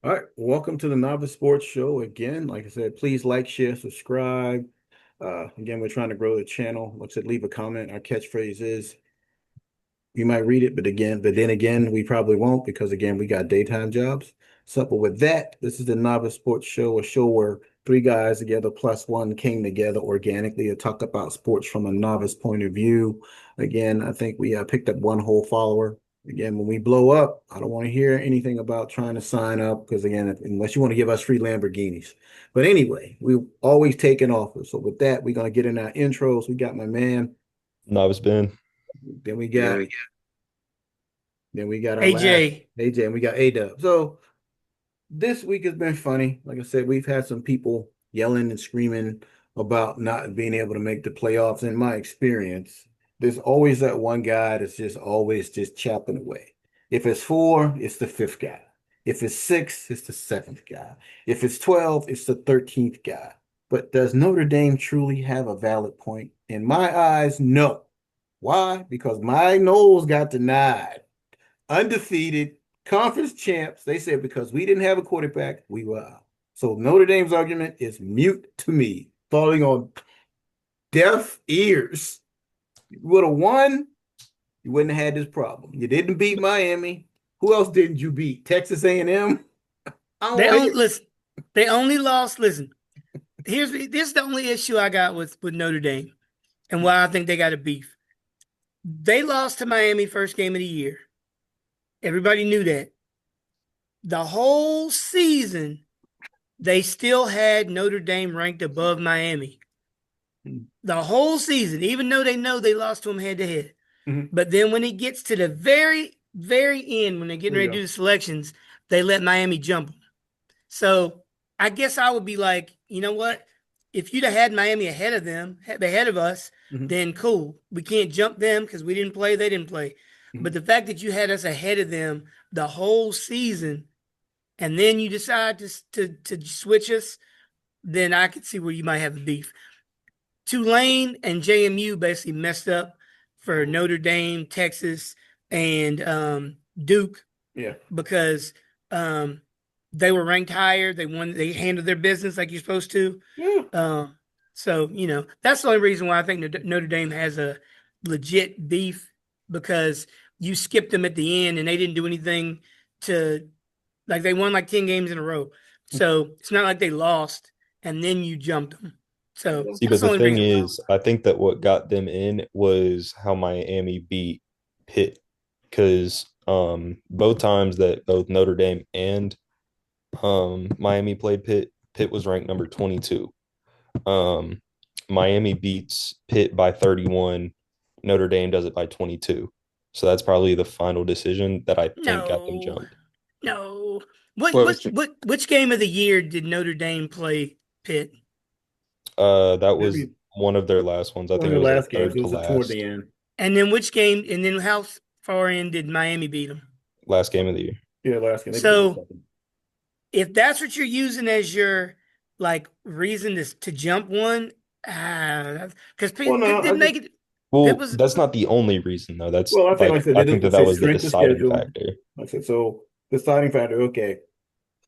All right, welcome to the Novice Sports Show again. Like I said, please like, share, subscribe. Again, we're trying to grow the channel. Like I said, leave a comment. Our catchphrase is you might read it, but then again, we probably won't because again, we got daytime jobs. So, but with that, this is the Novice Sports Show, a show where three guys together plus one came together organically to talk about sports from a novice point of view. Again, I think we picked up one whole follower. Again, when we blow up, I don't want to hear anything about trying to sign up because again, unless you want to give us free Lamborghinis. But anyway, we always taking offers. So with that, we're gonna get in our intros. We got my man. Novice Ben. Then we got Yo, then we got our last AJ, AJ and we got A-Dub. So this week has been funny. Like I said, we've had some people yelling and screaming about not being able to make the playoffs. In my experience, there's always that one guy that's just always just chopping away. If it's four, it's the fifth guy. If it's six, it's the seventh guy. If it's 12, it's the 13th guy. But does Notre Dame truly have a valid point? In my eyes, no. Why? Because my Noles got denied undefeated conference champs. They said because we didn't have a quarterback, we were out. So Notre Dame's argument is mute to me, falling on deaf ears. You would have won, you wouldn't have had this problem. You didn't beat Miami. Who else didn't you beat? Texas A&M. I don't they want to only hear. listen. They only lost. Listen, this is the only issue I got with Notre Dame, and why I think they got a beef. They lost to Miami first game of the year. Everybody knew that. The whole season, they still had Notre Dame ranked above Miami. The whole season, even though they know they lost to them head to head. Mhm. But then when it gets to the very, very end, when they're getting There you ready to do go. the selections, they let Miami jump them. So I guess I would be like, you know what? If you'd have had Miami ahead of them, ahead of us, Mhm. then cool. We can't jump them because we didn't play, they didn't play. But Mhm. the fact that you had us ahead of them the whole season, and then you decide to switch us, then I could see where you might have a beef. Tulane and JMU basically messed up for Notre Dame, Texas, and Duke Yeah. because um, they were ranked higher. They won. They handled their business like you're supposed to. Yeah. Um, so that's the only reason why I think Notre Dame has a legit beef because you skipped them at the end and they didn't do anything to like they won like 10 games in a row. So it's not like they lost and then you jumped them. So Yeah. See, that's but the the only thing reason why. is, I think that what got them in was how Miami beat Pitt. Because both times that both Notre Dame and Miami played Pitt, Pitt was ranked number 22. Um, Miami beats Pitt by 31. Notre Dame does it by 22. So that's probably the final decision that I think got them No, jumped. no. What what what Question. Which game of the year did Notre Dame play Pitt? That was Maybe one of their last ones. I one of think it the was like last games. third It to was toward the last, end. And then which game? And then how far in did Miami beat them? last game of the year. Yeah, last game. They beat them So second. if that's what you're using as your like reason to jump one, because Well, no, I didn't just make it. That Well, was that's not the only reason though. That's well, I think like like I said, I think that it's that a was the strength of deciding schedule. factor. Like I said, so deciding factor, okay,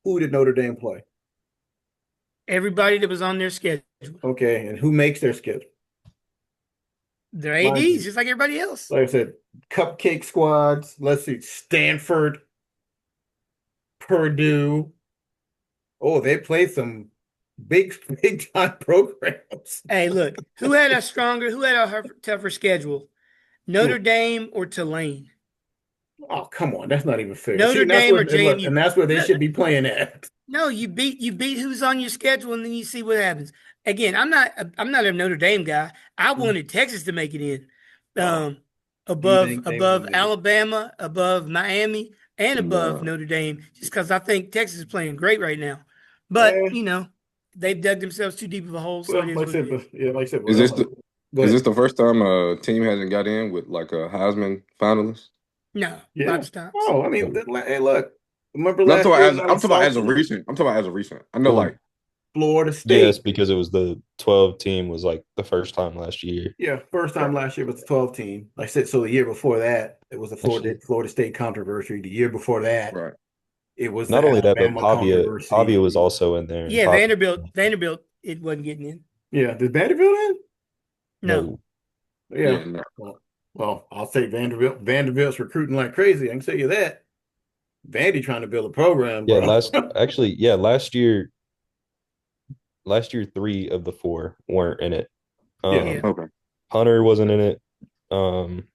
who did Notre Dame play? everybody that was on their schedule. Okay, and who makes their schedule? Their Mind ADs, you, just like everybody else. like I said, cupcake squads. Let's see, Stanford, Purdue. Oh, they played some big, big time programs. Hey, look, who had a tougher schedule? Notre Who? Dame or Tulane? Oh, come on, that's not even fair. See, Notre and that's Dame where or and look, JMU? and that's where they No, should be playing at. no, you beat who's on your schedule, and then you see what happens. Again, I'm not a Notre Dame guy. I wanted Texas to make it in, Oh, you above think they was above gonna make it? Alabama, above Miami, and above no. Notre Dame, just because I think Texas is playing great right now. But Eh, they've dug themselves too deep of a hole, so it well, is like I what it said, is. but yeah, like I said, Is this well, the go is ahead. this the first time a team hasn't got in with like a Heisman finalist? No, a lot Yeah. of stops. Oh, I mean, hey, look, remember No, last year, I'm down talking about as a South recent. I'm talking about as a recent. I know, Well, like, Florida yes, State. because it was the 12 team was like the first time last year. Yeah, first time last year was the 12 team. Like I said, so the year before that, it was a Actually, Florida State controversy. The year before that, right? It was Not the only that, but Alabama Pavia was controversy. also in there. And Yeah, Pavia, Vanderbilt, it wasn't getting in. Yeah, did Vanderbilt in? No. Yeah. Yeah, no. Well, I'll say Vanderbilt. Vanderbilt's recruiting like crazy. I can tell you that. Vandy trying to build a program, yeah, bro. last year 3 of the 4 weren't in it. Yeah. Yeah. Okay. Hunter wasn't in it. Um,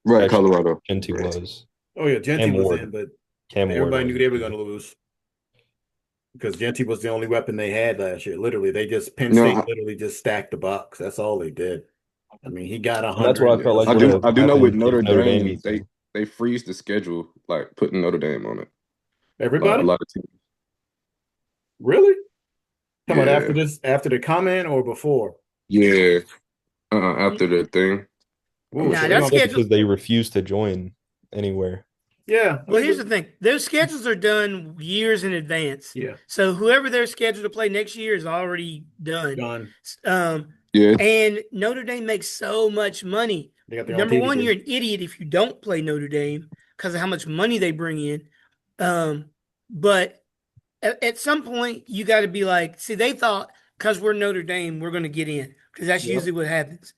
Right, actually, Colorado. Genty was. Oh yeah, Genty Cam was Ward. in, but Cam Ward everybody was knew they were too. going to lose because Genty was the only weapon they had last year. Literally, Penn No, State literally just stacked the box. That's all they did. I mean, he got And that's what 100. I It felt was like I would do have I do know with happened Notre if Notre Dame Dame, beat them. they freeze the schedule, like putting Notre Dame on it. Like a everybody. lot of teams. Really? Come on, Yeah. after the comment or before? Yeah. After the thing. I'm Ooh, gonna so Nah, they're their gonna, Yeah, schedule. because they refused to join anywhere. yeah. I Well, mean, here's the thing: those schedules are done years in advance. yeah, So whoever they're scheduled to play next year is already done. done. Um, Yeah. and Notre Dame makes so much money. They got their own Number TV one, deal. you're an idiot if you don't play Notre Dame because of how much money they bring in. But at some point, you got to be like, see, they thought because we're Notre Dame, we're going to get in because that's Yep. usually what happens.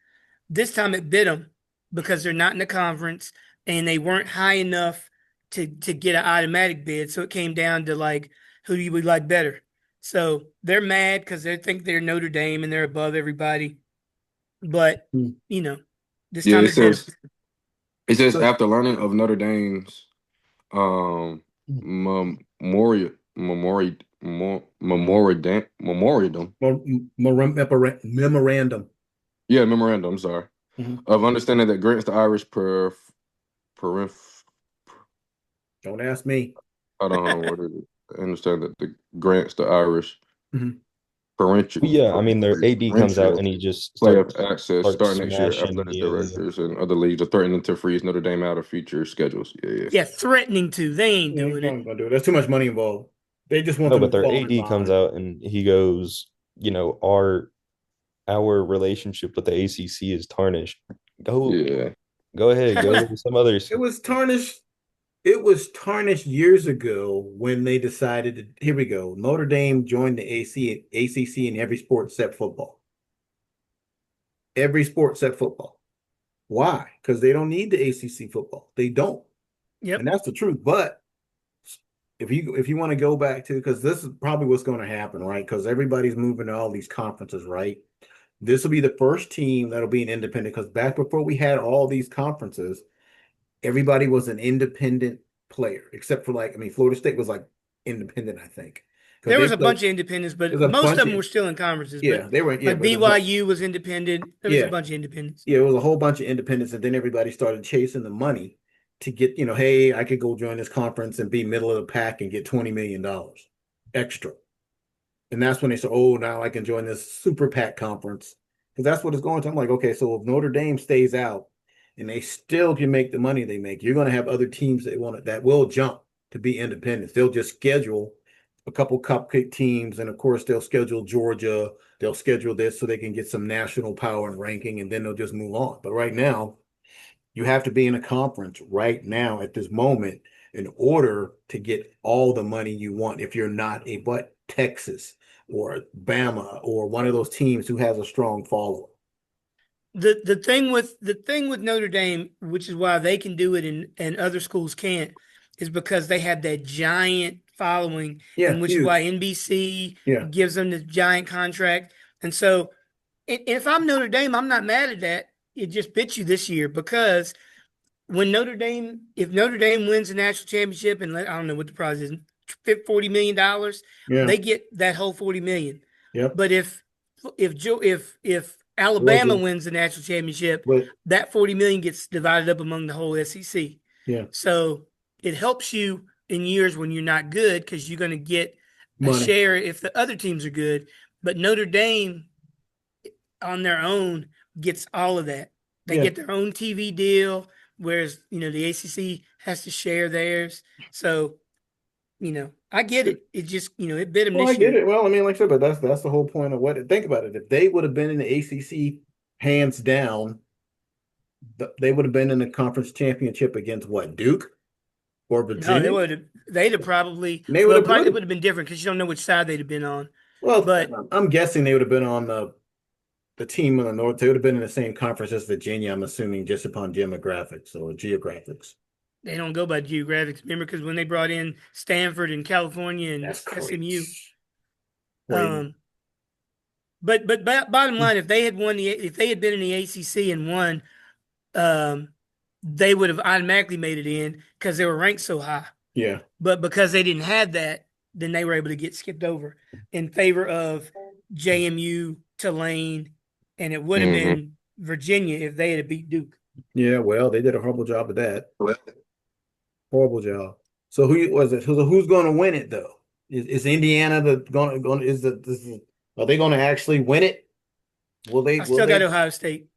This time it bit them because they're not in the conference and they weren't high enough to get an automatic bid. So it came down to like, who do you would like better? So they're mad because they think they're Notre Dame and they're above everybody. But Hmm. you know, this Yeah, time it bit them. it says So, after learning of Notre Dame's memorandum. memorandum. Yeah, memorandum, sorry. Mhm. Of understanding that grants the Irish per Don't ask me. hold on, what is it? I understand that the grants the Irish Mhm. parental Well, yeah, I mean, their AD comes out parental and he just playoff access starts starting next year. smashing Athletic the directors and other leagues are threatening to freeze Notre Dame out of future schedules. Yeah, yeah. Yeah, threatening to. They ain't Yeah, doing no it. one's gonna do it. There's too much money involved. They just want no, them but to their fall in AD comes line. out and he goes, our relationship with the ACC is tarnished. Yeah. Go ahead, It go was to some others. it was tarnished. It was tarnished years ago when they decided to, here we go. Notre Dame joined the ACC in every sport except football. Every sport except football. Why? Because they don't need the ACC football. They don't. And Yep. that's the truth. But if you want to go back to, because this is probably what's going to happen, right? Because everybody's moving to all these conferences, right? This will be the first team that'll be an independent. Because back before we had all these conferences, everybody was an independent player, except for like, I mean, Florida State was like independent, I think, because There they was a played. bunch of independents, but There's a most bunch of of them were still in conferences. yeah, they were yeah, But but there's a BYU was independent. There was a yeah, bunch of independents. yeah, it was a whole bunch of independents, and then everybody started chasing the money to get, hey, I could go join this conference and be middle of the pack and get $20 million extra. And that's when they said, oh, now I can join this super PAC conference. Because that's what it's going to. I'm like, okay, so if Notre Dame stays out and they still can make the money they make, you're going to have other teams that will jump to be independents. They'll just schedule a couple cupcake teams, and of course they'll schedule Georgia. They'll schedule this so they can get some national power and ranking, and then they'll just move on. But right now, you have to be in a conference right now at this moment in order to get all the money you want if you're not a but Texas or Bama or one of those teams who has a strong following. The thing with Notre Dame, which is why they can do it and other schools can't, is because they have that giant following, Yeah, and which is why huge. NBC Yeah. gives them this giant contract. And so, if I'm Notre Dame, I'm not mad at that. It just bit you this year because if Notre Dame wins the national championship, and I don't know what the prize is, $40 million, Yeah. they get that whole 40 million. Yep. But if Alabama Georgia. wins the national championship, But that 40 million gets divided up among the whole SEC. yeah, So it helps you in years when you're not good because you're going to get a money. share if the other teams are good. But Notre Dame on their own gets all of that. They Yeah. get their own TV deal, whereas the ACC has to share theirs. So I get it. It just it bit them Well, I this get year. it. Well, I mean, like I said, but that's the whole point of what. Think about it. If they would have been in the ACC, hands down, they would have been in the conference championship against what, Duke or No, Virginia. they'd have probably, They would well, have probably played. would have been different because you don't know which side they'd have been on. Well, But I'm guessing they would have been on the team in the North. They would have been in the same conference as Virginia, I'm assuming, just upon demographics or geographics. they don't go by geographics. Remember, because when they brought in Stanford and California and That's SMU, crazy. Crazy. um, but bottom line, if they had been in the ACC and won, um, they would have automatically made it in because they were ranked so high. Yeah. But because they didn't have that, then they were able to get skipped over in favor of JMU, Tulane, and it would have Hmm. been Virginia if they had beat Duke. Yeah, well, they did a horrible job of that. Horrible job. So who was it? Who's going to win it though? Is Indiana going are they going to actually win it? Will they? I Will still got they? Ohio State.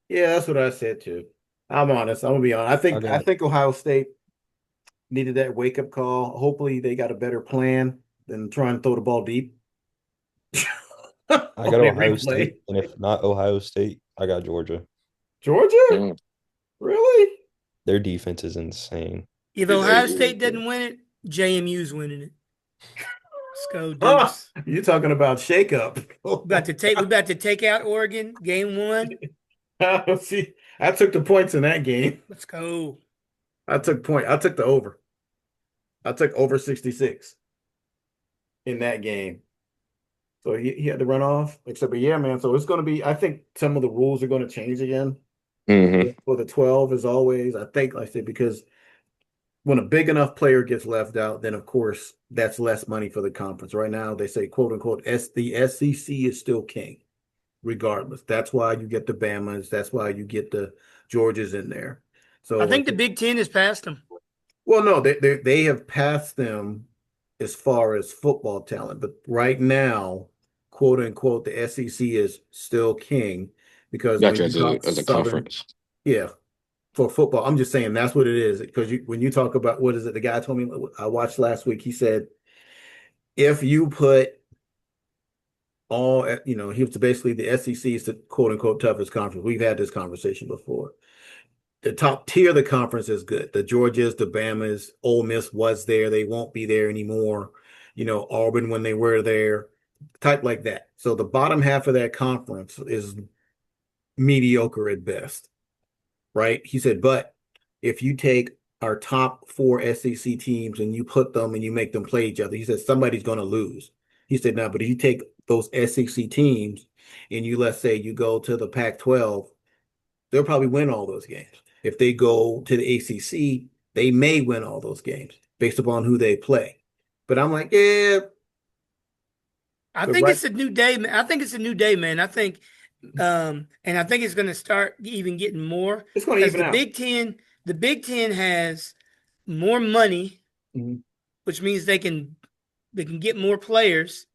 Yeah, that's what I said too. I'm honest. I'm gonna be honest. I I got think Ohio State needed that wake up call. Hopefully, they got a better plan than trying to throw the ball deep. I On got every Ohio play. State, and if not Ohio State, I got Georgia. Georgia? Mm. Really? Their defense is insane. If Is Ohio they- State doesn't win it, JMU's winning it. Let's go Ah, Dukes. you're talking about shakeup. We about to take out Oregon, game 1. See, I took the points in that game. Let's go. I took the over. I took over 66 in that game. So he had to run off. Except, but yeah, man. So it's going to be, I think some of the rules are going to change again Hmm. for the 12 as always. I think, like I said, because when a big enough player gets left out, then of course that's less money for the conference. Right now, they say, quote unquote, the SEC is still king, regardless. That's why you get the Bamas. That's why you get the Georgias in there. So, I think like, the Big Ten has passed them. well, no, they have passed them as far as football talent, but right now, quote unquote, the SEC is still king because when Gotcha. you talk As a Southern, conference. yeah, for football, I'm just saying that's what it is. Because when you talk about what is it, the guy told me I watched last week, he said if you put he was basically the SEC is the quote unquote toughest conference. We've had this conversation before. The top tier of the conference is good. The Georgias, the Bamas, Ole Miss was there. They won't be there anymore. Auburn when they were there, type like that. So the bottom half of that conference is mediocre at best, right? He said, but if you take our top 4 SEC teams and you put them and you make them play each other, he said somebody's going to lose. He said, now, but if you take those SEC teams and let's say you go to the Pac-12, they'll probably win all those games. If they go to the ACC, they may win all those games based upon who they play. But I'm like, yeah. I But think right, it's a new day, man. I think it's a new day, man. I think, and I think it's going to start even getting more it's going to because even out. The Big Ten has more money, Mhm. which means they can get more players.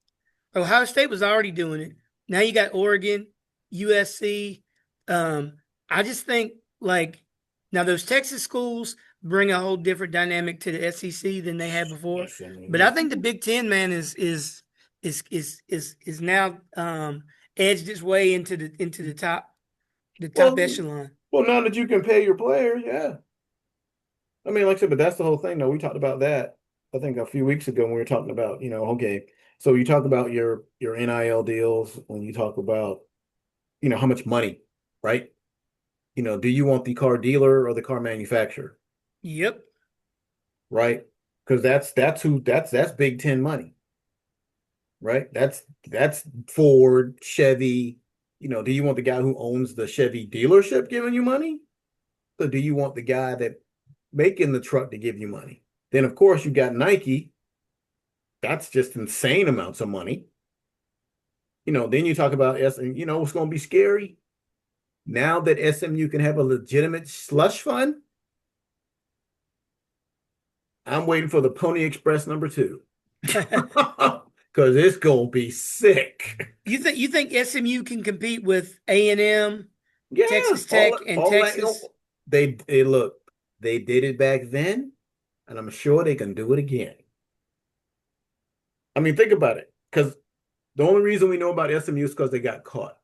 Ohio State was already doing it. Now you got Oregon, USC. I just think like now those Texas schools bring a whole different dynamic to the SEC than they had before. Yes, I mean, But I think the Big Ten, man, is now edged its way into the top well, echelon. well, now that you can pay your players, yeah. I mean, like I said, but that's the whole thing, though. We talked about that, I think, a few weeks ago when we were talking about, okay, so you talk about your NIL deals when you talk about, how much money, right? Do you want the car dealer or the car manufacturer, Yep. right? Because that's Big Ten money, right? That's Ford, Chevy. Do you want the guy who owns the Chevy dealership giving you money? Or do you want the guy that making the truck to give you money? Then of course you got Nike. That's just insane amounts of money. Then you talk about and what's going to be scary? Now that SMU can have a legitimate slush fund, I'm waiting for the Pony Express #2 because it's gonna be sick. You think SMU can compete with A&M, Yeah, Texas Tech, and all that, Texas? they look, they did it back then, and I'm sure they can do it again. I mean, think about it, because the only reason we know about SMU is because they got caught.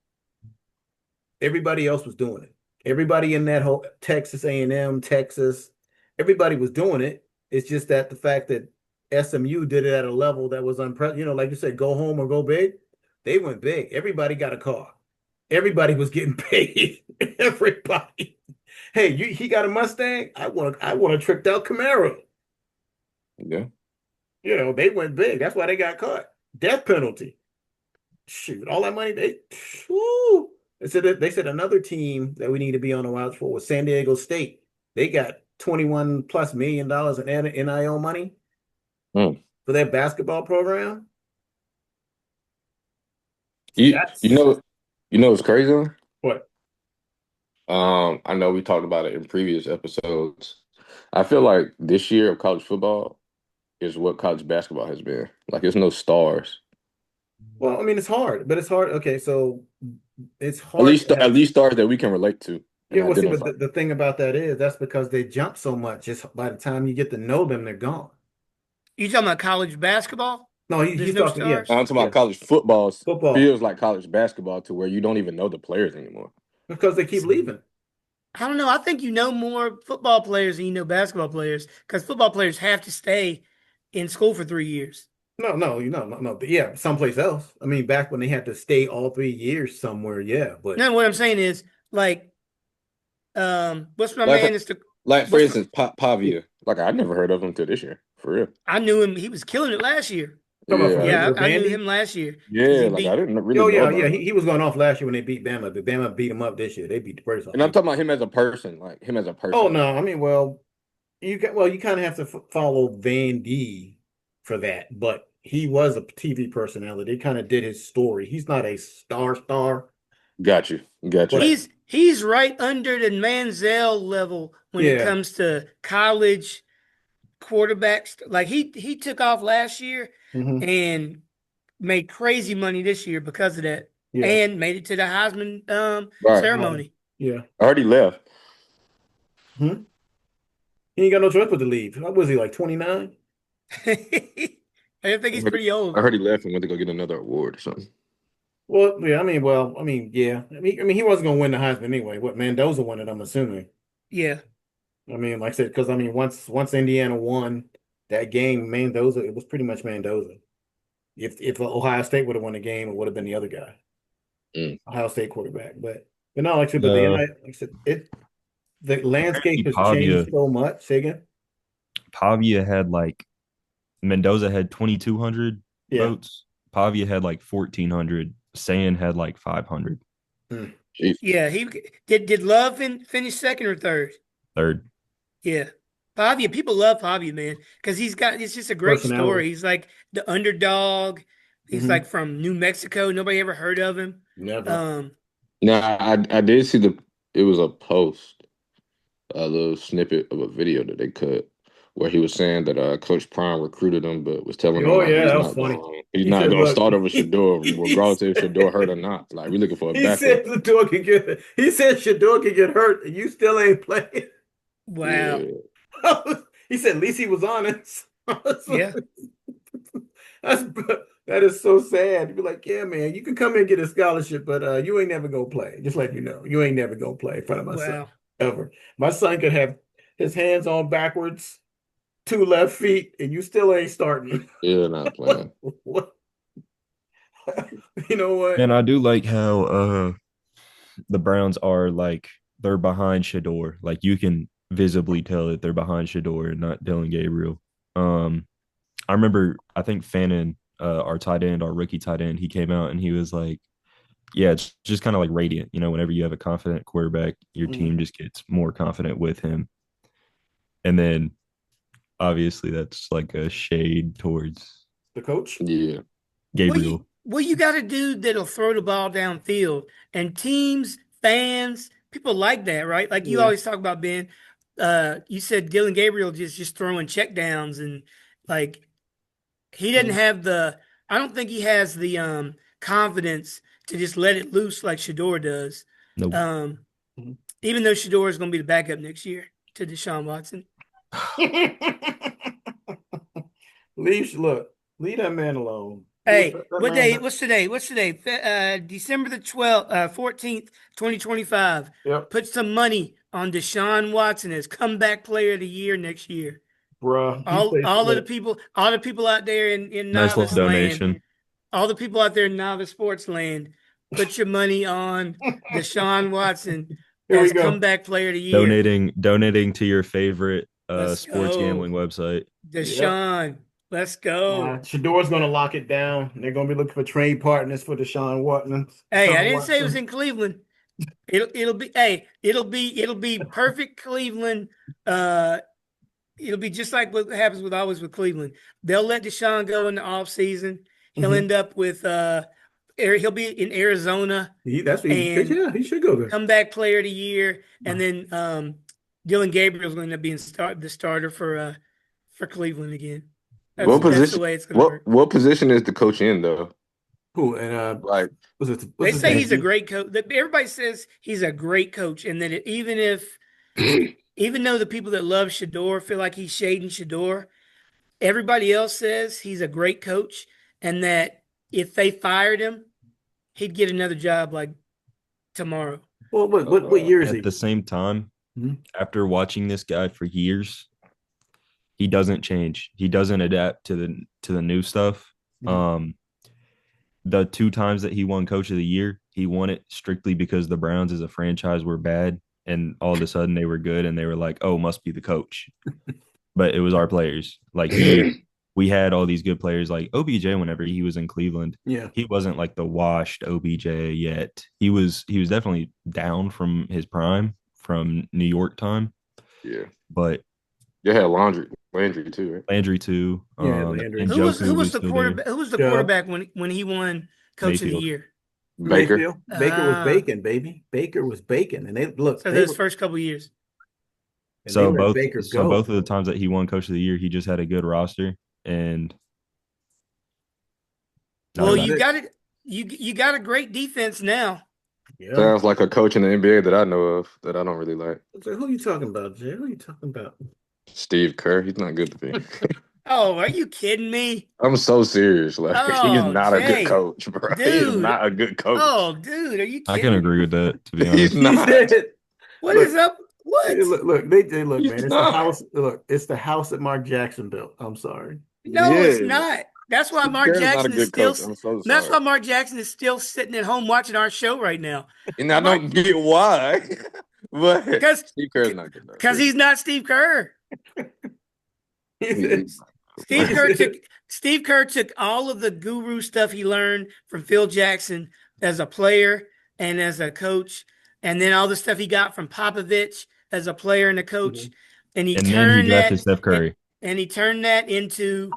Everybody else was doing it. Everybody in that whole Texas A&M, Texas, everybody was doing it. It's just that the fact that SMU did it at a level that was unprecedented. Like you said, go home or go big. They went big. Everybody got a car. Everybody was getting paid. Everybody. Hey, he got a Mustang. I want a tricked out Camaro. Yeah. They went big. That's why they got caught. Death penalty. Shoot, all that money whoo. They said another team that we need to be on the watch for was San Diego State. They got $21+ million in NIL money Mm. for their basketball program. You That's you know what's crazy? what. I know we talked about it in previous episodes. I feel like this year of college football is what college basketball has been. Like, there's no stars. Well, I mean, it's hard, but it's hard. Okay, so it's At hard least to have. stars that we can relate to and Well, see, but identify. the thing about that is that's because they jump so much. Just by the time you get to know them, they're gone. You talking about college basketball? No, There's he's no talking. Yes, stars? I'm talking about yes, college football football feels like college basketball to where you don't even know the players anymore. because they keep leaving. I don't know. I think you know more football players than you know basketball players because football players have to stay in school for 3 years. No. Yeah, someplace else. I mean, back when they had to stay all 3 years somewhere, yeah. But No, what I'm saying is like, what's my Like man? for, Is the like for what's my, instance, Pavia. Like, I never heard of him until this year. For real. I knew him. He was killing it last year. talking about Yeah, Yeah, for I knew Vandy. him last year because yeah. he Like, I beat. didn't really Oh know yeah, about yeah. him. He was going off last year when they beat Bama, but Bama beat him up this year. They beat the brakes off And I'm him. talking about him as a person. Like, him as a Oh person. no, I mean, well, you kind of have to follow Vandy for that, but he was a TV personality. They kind of did his story. He's not a star, Got you. Got you. but He's right under the Manziel level when it yeah. comes to college quarterbacks. Like he took off last year Hmm. and made crazy money this year because of that, Yeah. and made it to the Heisman Right. ceremony. Yeah. I already left. Hmm? He ain't got no choice but to leave. What was he, like 29? I think he's pretty I old. heard he left and went to go get another award or something. Well, yeah, yeah. I mean, he wasn't gonna win the Heisman anyway. What Mendoza won it, I'm assuming. Yeah, I mean, like I said, because I mean, once Indiana won that game, Mendoza, it was pretty much Mendoza. If Ohio State would have won the game, it would have been the other guy, Mm. Ohio State quarterback. But no, like I said, but Uh, like I said, the landscape has Pavia changed so much. Say again? Pavia had like Mendoza had 2,200 Yeah. votes. Pavia had like 1,400. Sand had like 500. Hmm. Jeez. yeah. He did Love finish second or third? Third. Yeah. Pavia, people love Pavia, man, because it's just a great Personality. story. He's like the underdog. He's Hmm. like from New Mexico. Nobody ever heard of him. Never. Now, I did see it was a post, a little snippet of a video that they cut where he was saying that Coach Prime recruited him, but was telling him Oh like yeah, that was funny. he's He not said, going to "Look, start over Shador, he regardless if said, Shador hurt or not. Like, we're looking for a he backup. said Shador could get. He said Shador could get hurt, and you still ain't playing." Wow. Yeah, He said, "At least he was honest." Yeah. That's that is so sad. You'd be like, "Yeah, man, you can come here and get a scholarship, but you ain't never gonna play." Just like you ain't never gonna play in front of my son Wow. ever. My son could have his hands on backwards, two left feet, and you still ain't starting. yeah, not What? playing. What? You know what? And I do like how the Browns are like they're behind Shador. Like you can visibly tell that they're behind Shador and not Dylan Gabriel. I remember I think Fannin, our tight end, our rookie tight end, he came out and he was like, yeah, it's just kind of like radiant. Whenever you have a confident quarterback, your Mhm. team just gets more confident with him. And then obviously that's like a shade towards The coach? Yeah, Gabriel. Well, you got a dude that'll throw the ball downfield, and teams, fans, people like that, right? Like you Yeah. always talk about, Ben. You said Dylan Gabriel just throwing check downs, and like he doesn't Mhm. have the. I don't think he has the confidence to just let it loose like Shador does. Nope. Um, Mhm. even though Shador is going to be the backup next year to Deshaun Watson. Leave that man alone. Hey, That what man. day? What's today? What's today? December the 12th, 14th, 2025. Yep. Put some money on Deshaun Watson as comeback player of the year next year. bruh. All the people out there in Nice little novice land, donation. all the people out there in novice sports land, put your money on Deshaun Watson Here we as go. comeback player of the year. Donating to your favorite Let's sports go. gambling website. Deshaun, let's go. Shador's going to lock it down. They're going to be looking for trade partners for Deshaun Watson. Hey, I Deshaun didn't say it was Watson. in Cleveland. It'll be perfect Cleveland. It'll be just like what happens with always with Cleveland. They'll let Deshaun go in the offseason. He'll end up with he'll be in Arizona. That's what he should go there. Comeback player of the year. And then Dylan Gabriel's going to be the starter for Cleveland again. That's the way it's going to work. What position is the coach in though? Who and like they say he's a great coach. Everybody says he's a great coach, and that even though the people that love Shador feel like he's shading Shador, everybody else says he's a great coach, and that if they fired him, he'd get another job like tomorrow. Well, what year is he? At the same time, after watching this guy for years, he doesn't change. He doesn't adapt to the new stuff. The 2 times that he won Coach of the Year, he won it strictly because the Browns as a franchise were bad, and all of a sudden they were good, and they were like, "Oh, must be the coach." But it was our players. Like we had all these good players, like OBJ. Whenever he was in Cleveland, he wasn't like the washed OBJ yet. He was definitely down from his prime from New York time. Yeah, but you had Landry too, right? Landry too. Landry. And Who was the quarterback? Who was the quarterback when he won Coach Mayfield. of the Year? Baker. Baker was bacon, baby. Baker was bacon, and they look. So those first couple of years. So both of the times that he won Coach of the Year, he just had a good roster, and well, you got a great defense now. Yeah. Sounds like a coach in the NBA that I know of that I don't really like. So who are you talking about, Jay? Who are you talking about? Steve Kerr. He's not good to me. Oh, are you kidding me? I'm so serious. Like he's not a good coach, bro. Dude. He's not a good coach. Oh, dude, are you kidding? I can agree with that, to be honest. He's not. What is up? What? Look, man. It's the house. Look, it's the house that Mark Jackson built. I'm sorry. No, it's not. That's why Mark Jackson is still. That's why Mark Jackson is still sitting at home watching our show right now. And I don't get why, but because Steve Kerr's not good. Because he's not Steve Kerr. Steve Kerr took all of the guru stuff he learned from Phil Jackson as a player and as a coach, and then all the stuff he got from Popovich as a player and a coach, and he drafted Steph Curry, and he turned that into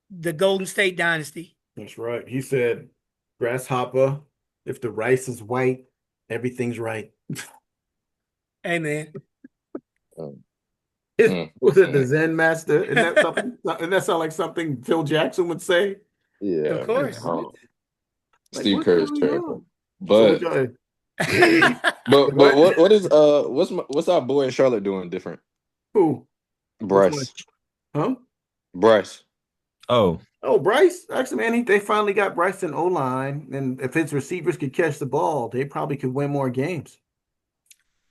the Golden State dynasty. That's right. He said, "Grasshopper, if the rice is white, everything's right." Hey, man. Was it the Zen master? Isn't that something? Doesn't that sound like something Phil Jackson would say? Yeah, of course. Steve Kerr is terrible, but what's our boy in Charlotte doing different? Who? Bryce. Huh? Bryce. Oh, Bryce. Actually, man, they finally got Bryce in O-line, and if his receivers could catch the ball, they probably could win more games.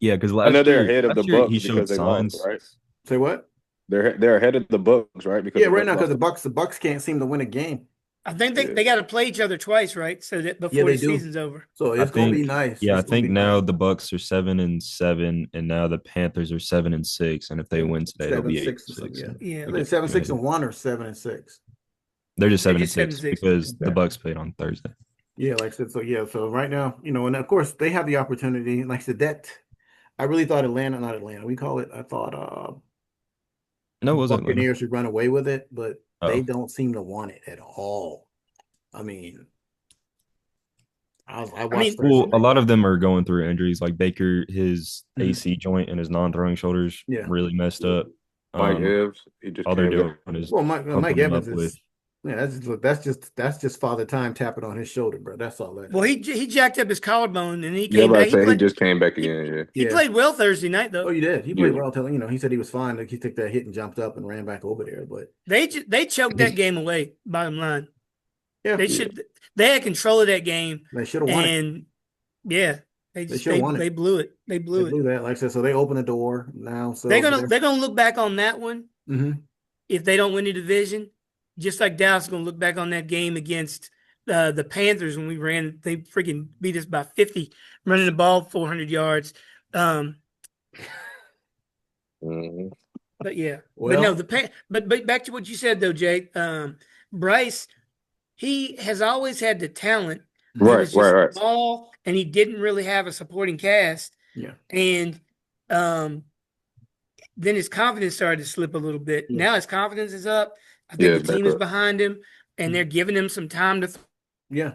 Yeah, because I know they're ahead of the Bucks because they signs. lost, right? Say what? They're ahead of the Bucks, right? Because right now, because the Bucks can't seem to win a game. I think they got to play each other twice, right? So that before the season's over. So it's going to be nice. Yeah, I think now the Bucks are 7-7, and now the Panthers are 7-6, and if they win today, they'll be 8-6. Yeah, 7-6-1 or 7-6. They're just 7-6 because the Bucks played on Thursday. Yeah, like I said, so right now, and of course they have the opportunity. Like I said, that I really thought not Atlanta. We call it. I thought no, it wasn't Buccaneers would run away with it, but they don't seem to want it at all. I mean, I watched. A lot of them are going through injuries. Like Baker, his AC joint and his non-throwing shoulders really messed up. Mike Evans, he just all they're doing is Mike Evans is. Yeah, that's just Father Time tapping on his shoulder, bro. That's all that. Well, he jacked up his collarbone and he came back. He just came back again. He played well Thursday night, though. Oh, you did. He played well till he said he was fine. Like he took that hit and jumped up and ran back over there. But they choked that game away. Bottom line, they had control of that game. They should have won it. And they blew it. They blew it. That, like I said, so they opened the door now. So they're gonna look back on that one Mhm. if they don't win the division, just like Dallas is going to look back on that game against the Panthers when they freaking beat us by 50, running the ball 400 yards. Mhm. But yeah, Well, but back to what you said though, Jay. Bryce, he has always had the talent. He Right, was right, just right. small, and he didn't really have a supporting cast. yeah. And then his confidence started to slip a little bit. Yeah. Now his confidence is up. I think Yeah, the it's back team is up. behind him, and they're giving him some time to. Yeah.